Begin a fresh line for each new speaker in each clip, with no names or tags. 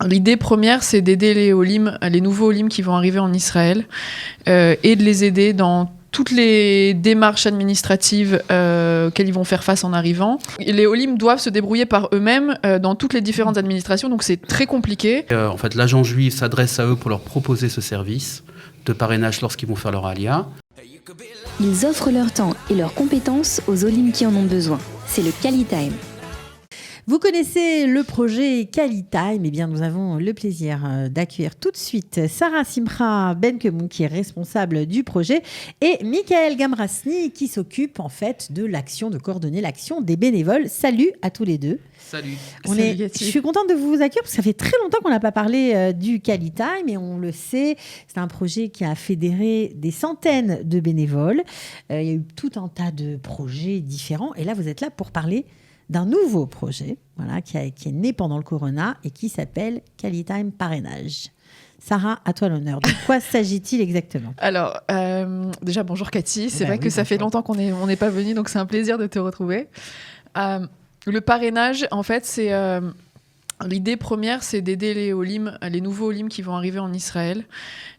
L'idée première, c'est d'aider les nouveaux Olim qui vont arriver en Israël et de les aider dans toutes les démarches administratives qu'elles vont faire face en arrivant. Les Olim doivent se débrouiller par eux-mêmes dans toutes les différentes administrations, donc c'est très compliqué.
En fait, l'agent juif s'adresse à eux pour leur proposer ce service de parrainage lorsqu'ils vont faire leur alia.
Ils offrent leur temps et leurs compétences aux Olim qui en ont besoin. C'est le Qualitime.
Vous connaissez le projet Qualitime. Eh bien, nous avons le plaisir d'accueillir tout de suite Sarah Simcha Benkemoun, qui est responsable du projet, et Michael Gamrasny, qui s'occupe en fait de coordonner l'action des bénévoles. Salut à tous les deux.
Salut.
Je suis contente de vous accueillir parce que ça fait très longtemps qu'on n'a pas parlé du Qualitime, et on le sait, c'est un projet qui a fédéré des centaines de bénévoles. Il y a eu tout un tas de projets différents, et là, vous êtes là pour parler d'un nouveau projet qui est né pendant le Corona et qui s'appelle Qualitime Parrainage. Sarah, à toi l'honneur. De quoi s'agit-il exactement ?
Alors, déjà, bonjour Cathy. C'est vrai que ça fait longtemps qu'on n'est pas venu, donc c'est un plaisir de te retrouver. Le parrainage, en fait, c'est... l'idée première, c'est d'aider les nouveaux Olim qui vont arriver en Israël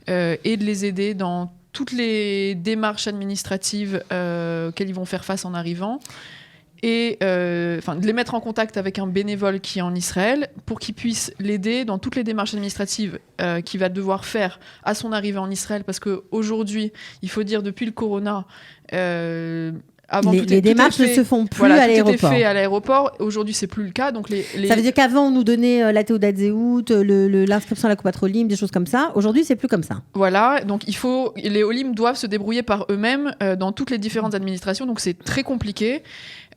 et de les aider dans toutes les démarches administratives qu'elles vont faire face en arrivant. Et de les mettre en contact avec un bénévole qui est en Israël pour qu'il puisse l'aider dans toutes les démarches administratives qu'il va devoir faire à son arrivée en Israël. Parce qu'aujourd'hui, il faut dire, depuis le Corona...
les démarches ne se font plus à l'aéroport.
Tout était fait à l'aéroport. Aujourd'hui, c'est plus le cas. Donc
Ça veut dire qu'avant, on nous donnait la Théodat Zéhout, l'inscription à la Coupat Olim, des choses comme ça. Aujourd'hui, c'est plus comme ça.
Voilà. Donc, les Olim doivent se débrouiller par eux-mêmes dans toutes les différentes administrations. Donc, c'est très compliqué.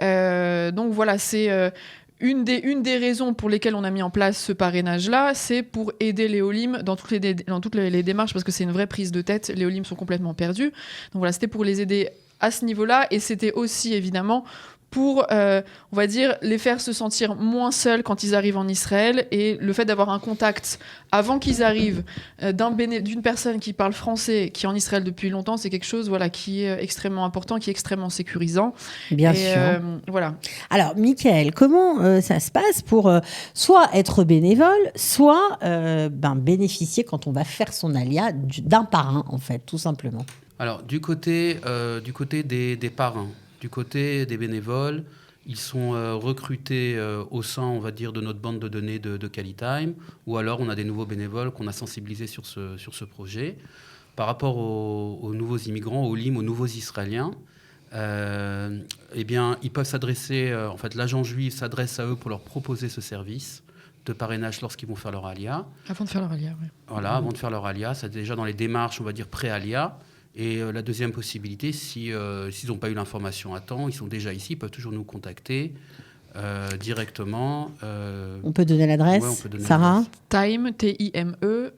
Donc, voilà, c'est... Une des raisons pour lesquelles on a mis en place ce parrainage-là, c'est pour aider les Olim dans toutes les démarches, parce que c'est une vraie prise de tête. Les Olim sont complètement perdus. Donc voilà, c'était pour les aider à ce niveau-là, et c'était aussi évidemment pour, on va dire, les faire se sentir moins seuls quand ils arrivent en Israël, et le fait d'avoir un contact avant qu'ils arrivent d'une personne qui parle français, qui est en Israël depuis longtemps, c'est quelque chose qui est extrêmement important, qui est extrêmement sécurisant.
Bien sûr.
Voilà.
Alors, Michael, comment ça se passe pour soit être bénévole, soit bénéficier quand on va faire son alia d'un parrain, en fait, tout simplement?
Alors, du côté des parrains, du côté des bénévoles, ils sont recrutés au sein, on va dire, de notre bande de données de Qualitime, ou alors on a des nouveaux bénévoles qu'on a sensibilisés sur ce projet. Par rapport aux nouveaux immigrants, aux Olim, aux nouveaux Israéliens, ils peuvent s'adresser, en fait, l'agent juif s'adresse à eux pour leur proposer ce service de parrainage lorsqu'ils vont faire leur alia.
Avant de faire leur alia, oui.
Voilà, avant de faire leur alia, c'est déjà dans les démarches, on va dire, pré-alia. Et la deuxième possibilité, s'ils n'ont pas eu l'information à temps, ils sont déjà ici, ils peuvent toujours nous contacter directement.
On peut donner l'adresse, Sarah ?
Time, T-I-M-E,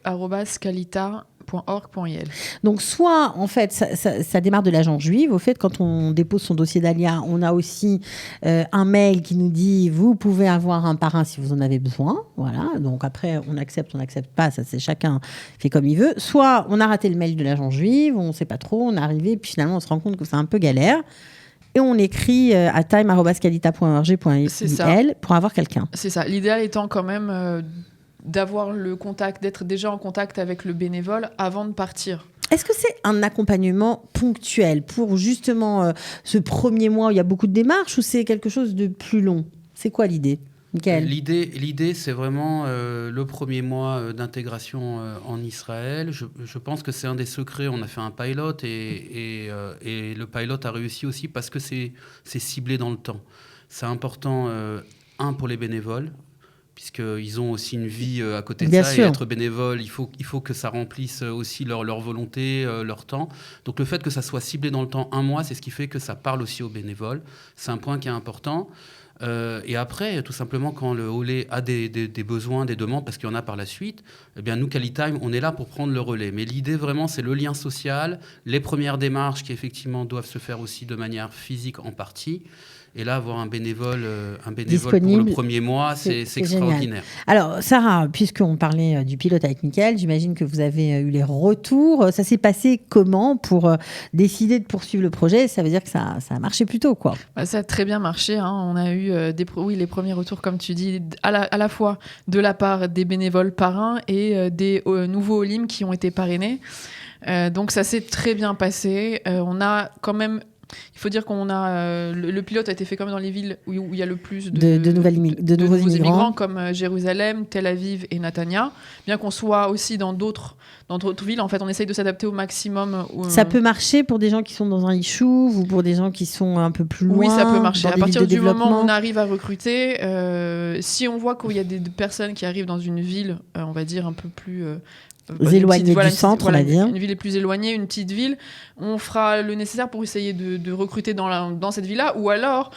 @qualita.org.il.
Donc, soit, en fait, ça démarre de l'agent juif. Au fait, quand on dépose son dossier d'alia, on a aussi un mail qui nous dit « Vous pouvez avoir un parrain si vous en avez besoin ». Voilà. Donc, après, on accepte pas. Ça, c'est chacun fait comme il veut. Soit, on a raté le mail de l'agent juif, on ne sait pas trop, on est arrivé, puis finalement, on se rend compte que c'est un peu galère. Et on écrit à time@qualita.org.il pour avoir quelqu'un.
C'est ça. L'idéal étant quand même... d'avoir le contact, d'être déjà en contact avec le bénévole avant de partir.
Est-ce que c'est un accompagnement ponctuel pour justement ce premier mois où il y a beaucoup de démarches, ou c'est quelque chose de plus long ? C'est quoi l'idée, Michael ?
L'idée, c'est vraiment le premier mois d'intégration en Israël. Je pense que c'est un des secrets. On a fait un pilot et le pilot a réussi aussi parce que c'est ciblé dans le temps. C'est important, pour les bénévoles, puisqu'ils ont aussi une vie à côté de ça. Et être bénévole, il faut que ça remplisse aussi leur volonté, leur temps. Donc le fait que ça soit ciblé dans le temps, un mois, c'est ce qui fait que ça parle aussi aux bénévoles. C'est un point qui est important. Et après, tout simplement, quand le Olé a des besoins, des demandes, parce qu'il y en a par la suite, eh bien, nous, Qualitime, on est là pour prendre le relais. Mais l'idée, vraiment, c'est le lien social, les premières démarches qui, effectivement, doivent se faire aussi de manière physique en partie. Et là, avoir un bénévole pour
Disponible,
le premier mois, c'est extraordinaire.
Alors, Sarah, puisqu'on parlait du pilote avec Mickaël, j'imagine que vous avez eu les retours. Ça s'est passé comment pour décider de poursuivre le projet? Ça veut dire que ça a marché plutôt, quoi.
Ça a très bien marché. On a eu les premiers retours, comme tu dis, à la fois de la part des bénévoles parrains et des nouveaux Olim qui ont été parrainés. Donc, ça s'est très bien passé. On a quand même... Il faut dire qu'on a le pilote a été fait quand même dans les villes où il y a le plus de nouveaux immigrants comme Jérusalem, Tel Aviv et Netanya. Bien qu'on soit aussi dans d'autres villes, en fait, on essaye de s'adapter au maximum.
Ça peut marcher pour des gens qui sont dans un issue ou pour des gens qui sont un peu plus loin.
Oui, ça peut marcher. À partir du moment où on arrive à recruter, si on voit qu'il y a des personnes qui arrivent dans une ville, on va dire un peu plus
éloignée du centre, on va dire.
Une ville est plus éloignée, une petite ville. On fera le nécessaire pour essayer de recruter dans cette ville-là. Ou alors,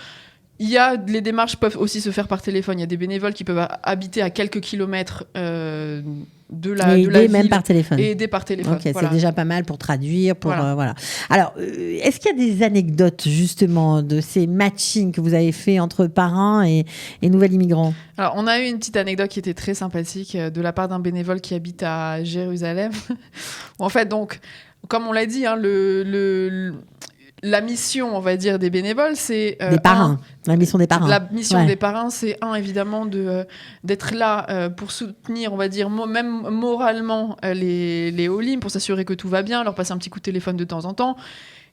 les démarches peuvent aussi se faire par téléphone. Il y a des bénévoles qui peuvent habiter à quelques kilomètres de la ville.
Même par téléphone.
Et aider par téléphone.
Ok, voilà. C'est déjà pas mal pour traduire. Voilà. Alors, est-ce qu'il y a des anecdotes, justement, de ces matchings que vous avez fait entre parrains et nouvel immigrants?
Alors, on a eu une petite anecdote qui était très sympathique de la part d'un bénévole qui habite à Jérusalem. En fait, donc, comme on l'a dit, la mission, on va dire, des bénévoles, c'est...
des parrains. La mission des parrains.
La mission des parrains, c'est évidemment, d'être là pour soutenir, on va dire, même moralement, les Olim, pour s'assurer que tout va bien, leur passer un petit coup de téléphone de temps en temps,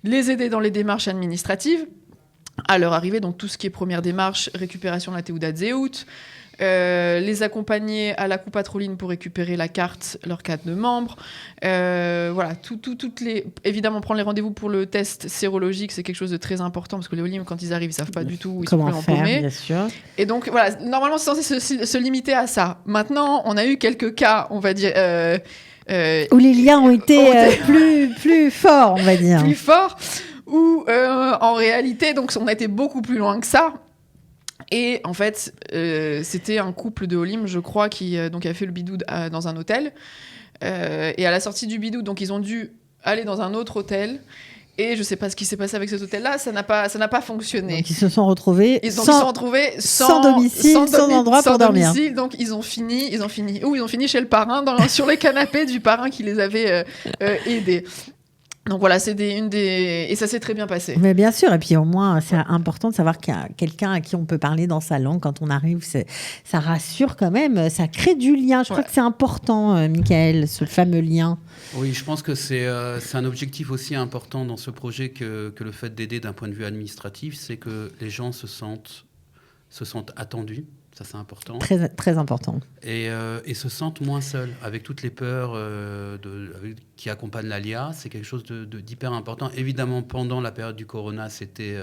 les aider dans les démarches administratives, à leur arrivée, donc tout ce qui est première démarche, récupération de la Teudat Zehut, les accompagner à la Coupat Rouline pour récupérer leur carte de membre. Voilà, évidemment, prendre les rendez-vous pour le test sérologique, c'est quelque chose de très important parce que les Olim, quand ils arrivent, ils savent pas du tout où ils sont empaumés.
Bien sûr.
Et donc, voilà, normalement, c'est censé se limiter à ça. Maintenant, on a eu quelques cas, on va dire...
où les liens ont été plus forts, on va dire.
Plus forts, où en réalité, donc, on a été beaucoup plus loin que ça. Et en fait, c'était un couple de Olim, je crois, qui a fait le bidou dans un hôtel. Et à la sortie du bidou, donc ils ont dû aller dans un autre hôtel. Et je ne sais pas ce qui s'est passé avec cet hôtel-là, ça n'a pas fonctionné.
Donc ils se sont retrouvés sans domicile, sans endroit pour dormir.
Donc ils ont fini chez le parrain, sur les canapés du parrain qui les avait aidés. Donc voilà, c'est et ça s'est très bien passé.
Mais bien sûr, et puis au moins, c'est important de savoir qu'il y a quelqu'un à qui on peut parler dans sa langue quand on arrive. Ça rassure quand même, ça crée du lien. Je crois que c'est important, Mickaël, ce fameux lien.
Oui, je pense que c'est un objectif aussi important dans ce projet que le fait d'aider d'un point de vue administratif, c'est que les gens se sentent attendus. Ça, c'est important.
Très, très important.
Et se sentent moins seuls, avec toutes les peurs qui accompagnent l'ALIA. C'est quelque chose d'hyper important. Évidemment, pendant la période du corona, c'était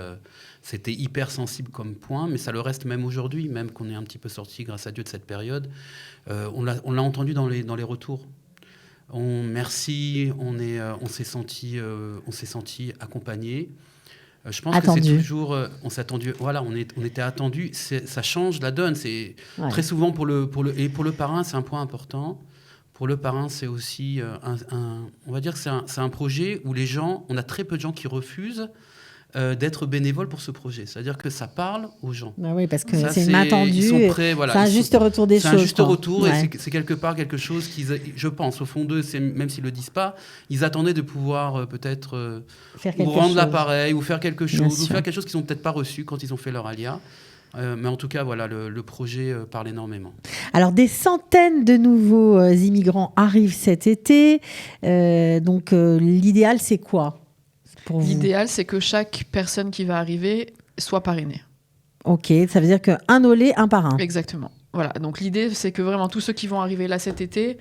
hyper sensible comme point, mais ça le reste même aujourd'hui, même qu'on est un petit peu sorti, grâce à Dieu, de cette période. On l'a entendu dans les retours. Merci, on s'est senti accompagnés. Je pense que c'est toujours... on s'est attendu... Voilà, on était attendus. Ça change la donne. C'est très souvent pour le parrain, c'est un point important. Pour le parrain, c'est aussi on va dire que c'est un projet où les gens... On a très peu de gens qui refusent d'être bénévoles pour ce projet. C'est-à-dire que ça parle aux gens.
Ah oui, parce que c'est une main tendue. Ils sont prêts, voilà. C'est un juste retour des choses.
C'est un juste retour, et c'est quelque part quelque chose qu'ils, je pense, au fond d'eux, même s'ils ne le disent pas, ils attendaient de pouvoir peut-être ou rendre l'appareil, ou faire quelque chose, ou faire quelque chose qu'ils n'ont peut-être pas reçu quand ils ont fait leur alia. Mais en tout cas, voilà, le projet parle énormément.
Alors, des centaines de nouveaux immigrants arrivent cet été. Donc, l'idéal, c'est quoi ?
L'idéal, c'est que chaque personne qui va arriver soit parrainée.
Ok, ça veut dire qu'un olé, un parrain.
Exactement. Voilà. Donc l'idée, c'est que vraiment tous ceux qui vont arriver là cet été,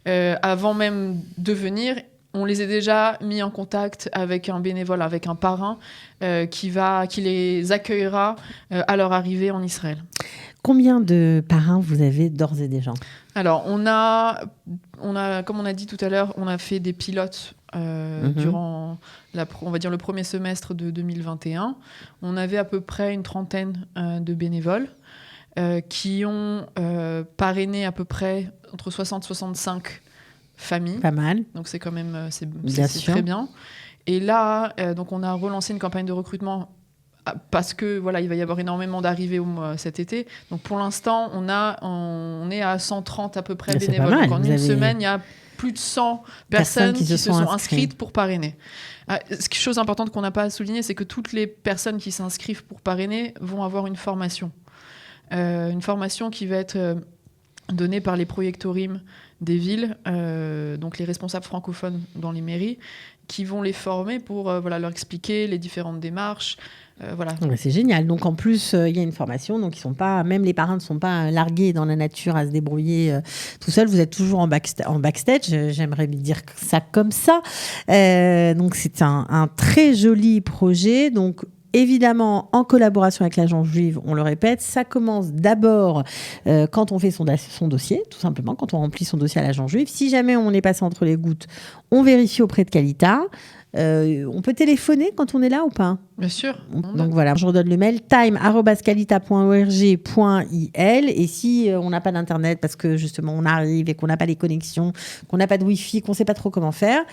avant même de venir, on les a déjà mis en contact avec un bénévole, avec un parrain qui les accueillera à leur arrivée en Israël.
Combien de parrains vous avez d'ores et déjà ?
Alors, on a, comme on a dit tout à l'heure, on a fait des pilotes durant, on va dire, le premier semestre de 2021. On avait à peu près une trentaine de bénévoles qui ont parrainé à peu près entre 60 et 65 familles.
Pas mal.
Donc, c'est quand même c'est très bien. Et là, donc on a relancé une campagne de recrutement parce que voilà, il va y avoir énormément d'arrivées cet été. Donc pour l'instant, on est à 130 à peu près
Mais c'est
bénévoles.
pas mal,
Donc en
vous
une
avez
semaine, il y a plus de 100 personnes qui se sont inscrites pour parrainer. Chose importante qu'on n'a pas souligné, c'est que toutes les personnes qui s'inscrivent pour parrainer vont avoir une formation. Une formation qui va être donnée par les proyectorimes des villes, donc les responsables francophones dans les mairies, qui vont les former pour leur expliquer les différentes démarches. Voilà.
Ouais, c'est génial. Donc en plus, il y a une formation. Donc même les parrains ne sont pas largués dans la nature à se débrouiller tout seuls. Vous êtes toujours en backstage. J'aimerais dire ça comme ça. Donc c'est un très joli projet. Donc évidemment, en collaboration avec l'Agence juive, on le répète, ça commence d'abord quand on fait son dossier, tout simplement, quand on remplit son dossier à l'Agence juive. Si jamais on est passé entre les gouttes, on vérifie auprès de Qualita. On peut téléphoner quand on est là ou pas ?
Bien sûr.
Donc voilà, je redonne le mail time@qualita.org.il. Et si on n'a pas d'internet parce que justement on arrive et qu'on n'a pas les connexions, qu'on n'a pas de wifi, qu'on ne sait pas trop comment faire,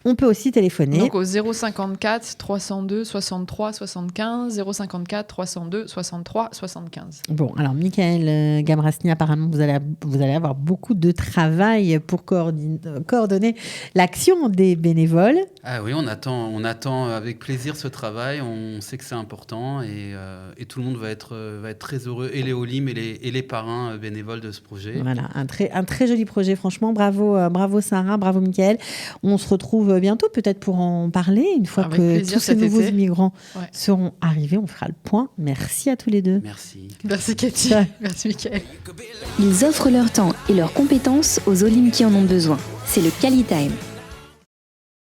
on peut aussi téléphoner.
Donc au 054 302 63 75, 054 302 63 75.
Bon, alors Michael Gamrasny, apparemment vous allez avoir beaucoup de travail pour coordonner l'action des bénévoles.
Ah oui, on attend avec plaisir ce travail. On sait que c'est important et tout le monde va être très heureux, et les Olim et les parrains bénévoles de ce projet.
Voilà, un très joli projet, franchement. Bravo Sarah, bravo Michael. On se retrouve bientôt peut-être pour en parler une fois
avec
que
plaisir,
tous ces nouveaux immigrants
Ouais.
seront arrivés. On fera le point. Merci à tous les deux.
Merci.
Merci Cathy. Merci Michael.
Ils offrent leur temps et leurs compétences aux Olim qui en ont besoin. C'est le Qualitime.